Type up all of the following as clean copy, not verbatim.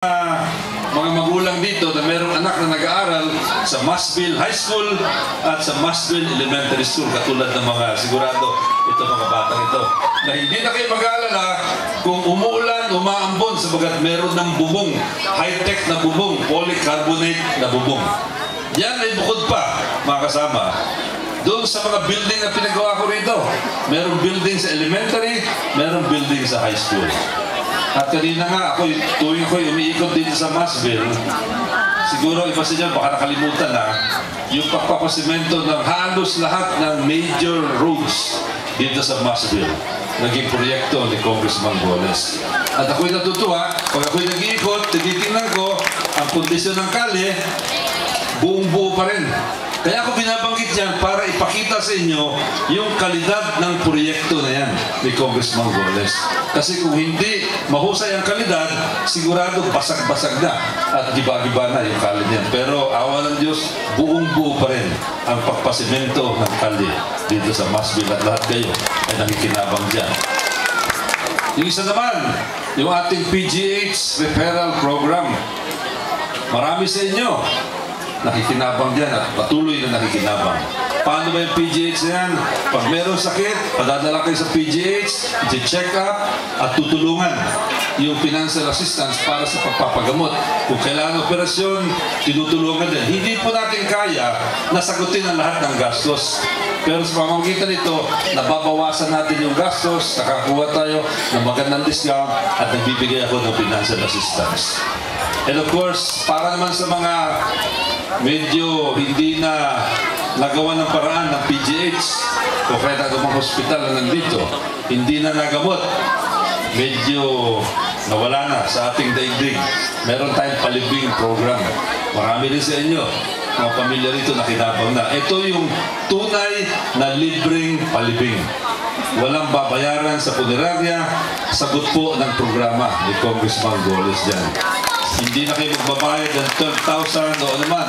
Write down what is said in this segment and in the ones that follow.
Mga magulang dito na mayroong anak na nag-aaral sa Masville High School at sa Masville Elementary School, katulad ng mga sigurado ito mga batang ito, na hindi na kayo mag-aalala kung umuulan, umaambon sabagat meron ng bubong, high-tech na bubong, polycarbonate na bubong. Yan ay bukod pa, mga kasama, doon sa mga building na pinagawa ko rito. Merong building sa elementary, merong building sa high school. At kanina nga, tuwing ako'y umiikot dito sa Masville, siguro iba sa dyan, baka nakalimutan na, yung pagpapasimento ng halos lahat ng major roads dito sa Masville. Naging proyekto ni Congressman Goles. At ako'y natutuwa, pag ako'y nag-iikot, tigitingnan ko, ang kondisyon ng kalye, buong-buo pa rin. Kaya ako binabanggit yan para ipakita sa inyo yung kalidad ng proyekto na yan ni Congressman Goles. Kasi kung hindi mahusay ang kalidad, sigurado basag-basag na at giba-giba na yung kalye niyan. Pero awa ng Diyos, buong-buo pa rin ang pagpasimento ng kalye dito sa Masville at lahat kayo ay nakikinabang dyan. Yung isa naman, yung ating PGH Referral Program. Marami sa inyo nakikinabang dyan at patuloy na nakikinabang. Paano ba yung PGH na yan? Pag meron sakit, padadala kayo sa PGH, i-check up at tutulungan yung financial assistance para sa pagpapagamot. Kung kailangan operasyon, tinutulungan din. Hindi po natin kaya na sagutin ang lahat ng gastos. Pero sa pamamagitan nito, nababawasan natin yung gastos, nakakuha tayo ng magandang discount at nagbibigay ako ng financial assistance. And of course, para naman sa mga medyo hindi na nagawa ng paraan ng PGH o kaya ng hospital na nandito, hindi na nagamot, medyo nawala na sa ating daigdig. Meron tayong palibing program. Marami rin sa inyo, mga pamilya rito nakinabang na. Ito yung tunay na libreng palibing. Walang babayaran sa punerarya, sagot po ng programa ni Congressman Goles dyan. Hindi na kayo magbabayad ng 12,000 o ano man.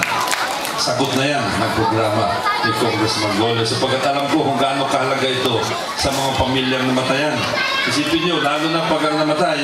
Sagot na yan ng programa ni Congressman Goles. Sapagkat alam ko kung gaano kahalaga ito sa mga pamilyang namatayan. Isipin nyo, lalo na pag ang namatay,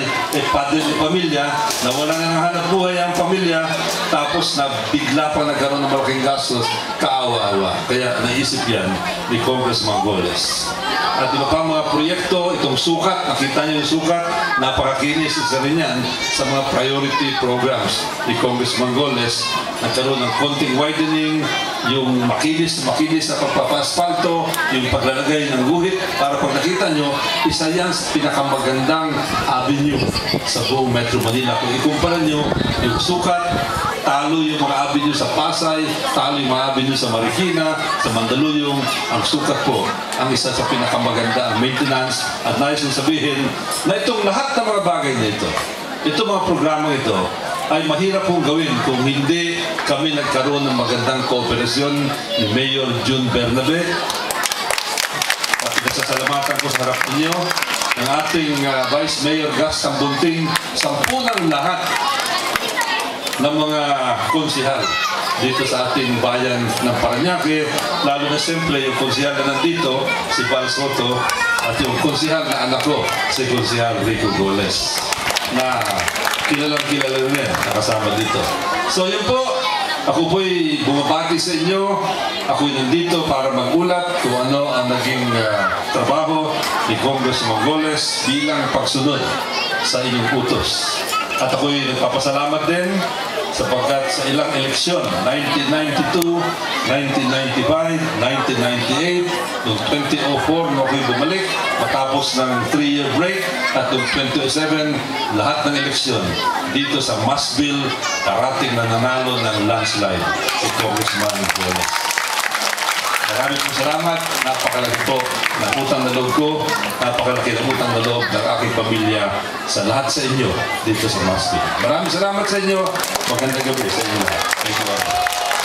padre ng pamilya, na wala na ng hanap buhay ang pamilya, tapos na bigla pa nagkaroon ng malaking gastos, kaawa-awa. Kaya naisip yan ni Congressman Goles. At iba pa mga proyekto, itong sukat, nakita niyo yung sukat, napakakinis isa rin yan sa mga priority programs ni Congressman Goles. Nagkaroon ng konting widening, yung makinis na pagpapa-asfalto, yung paglalagay ng guhit, para pag nakita nyo, isa yan sa pinakamagandang avenue sa buong Metro Manila. Kung ikumpara nyo, yung sukat, talo yung mga avenue sa Pasay, talo yung mga avenue sa Marikina, sa Mandaluyong, ang sukat po ang isa sa pinakamaganda ang maintenance. At nais kong sabihin na itong lahat ng mga bagay na ito, itong mga programang ito, ay mahirap pong gawin kung hindi kami nagkaroon ng magandang kooperasyon ni Mayor June Bernabe. At pinasasalamatan ko sa harap ninyo ng ating Vice Mayor Gas Tambunting, sampunang lahat ng mga konsihal dito sa ating bayan ng Parañaque, lalo na siyempre yung konsihal na nandito, si Val Soto, at yung konsihal na anak ko, si Konsihal Rico Goles, na kilalang-kilala rin nakasama dito. So yun po, ako po'y bumabati sa inyo, ako'y nandito para magulat kung ano ang naging trabaho ni Congressman Goles bilang pagsunod sa inyong utos. At ako'y nagpapasalamat din sapagkat sa ilang eleksyon, 1992, 1995, 1998, noong 2004, nung ako'y bumalik, matapos ng 3-year break, at noong 2007, lahat ng eleksyon dito sa Masville, karating na nanalo ng landslide si Congressman Goles. Maraming po salamat. Napakalaki po ng utang na loob ko. Napakalaki ng utang na loob ng aking pamilya sa lahat sa inyo dito sa Masville. Maraming salamat sa inyo. Magandang gabi sa inyo lahat. Thank you.